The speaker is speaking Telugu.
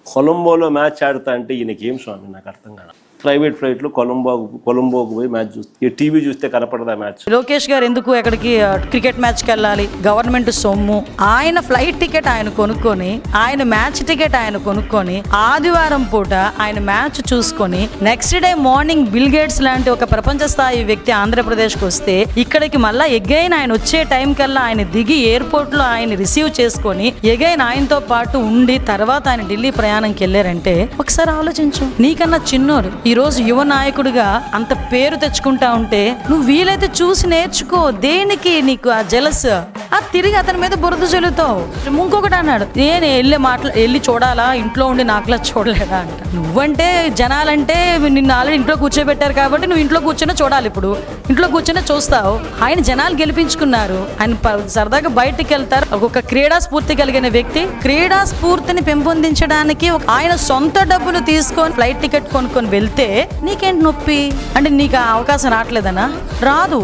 కొలంబోలో మ్యాచ్ ఆడుతా అంటే ఈయనకి ఏం స్వామి నాకు అర్థం కాదు. ప్రైవేట్ ఫ్లైట్లో కొలంబోకు పోయి మ్యాచ్ చూస్తే టీవీ చూస్తే కనపడదా మ్యాచ్? లోకేష్ గారు ఎందుకు ఎక్కడికి క్రికెట్ మ్యాచ్కి వెళ్ళాలి? గవర్నమెంట్ సొమ్ము. ఆయన ఫ్లైట్ టికెట్ ఆయన కొనుక్కొని, ఆయన మ్యాచ్ టికెట్ ఆయన కొనుక్కొని, ఆదివారం పూట ఆయన మ్యాచ్ చూసుకొని, next day morning bill gates లాంటి ఒక ప్రపంచ స్థాయి వ్యక్తి ఆంధ్రప్రదేశ్కి వస్తే ఇక్కడికి మళ్ళీ ఎగైన్ ఆయన వచ్చే టైం కల్లా ఆయన దిగి ఎయిర్పోర్ట్ లో ఆయన రిసీవ్ చేసుకొని ఎగైన్ ఆయనతో పాటు ఉండి తర్వాత ఆయన ఢిల్లీ ప్రయాణంకి వెళ్ళారంటే ఒకసారి ఆలోచించు. నీకన్నా చిన్నోరు ఈ రోజు యువ నాయకుడిగా అంత పేరు తెచ్చుకుంటా ఉంటే నువ్వు వీలైతే చూసి నేర్చుకో. దేనికి నీకు ఆ జలస్? తిరిగి అతని మీద బురద చల్లుతావు. ఇంకొకటి అన్నాడు, నేను వెళ్ళి చూడాలా, ఇంట్లో ఉండి నాకులా చూడలేదా అంట. నువ్వంటే జనాలంటే నిన్ను ఆల్రెడీ ఇంట్లో కూర్చోబెట్టారు కాబట్టి నువ్వు ఇంట్లో కూర్చొని చూడాలి. ఇప్పుడు ఇంట్లో కూర్చొని చూస్తావు. ఆయన జనాలు గెలిపించుకున్నారు, ఆయన సరదాగా బయటికి వెళ్తారు. ఒక క్రీడా స్ఫూర్తి కలిగిన వ్యక్తి, క్రీడా స్ఫూర్తిని పెంపొందించడానికి ఆయన సొంత డబ్బులు తీసుకొని ఫ్లైట్ టికెట్ కొనుక్కొని వెళ్తే నీకేంటి నొప్పి? అంటే నీకు ఆ అవకాశం రావట్లేదనా? రాదు.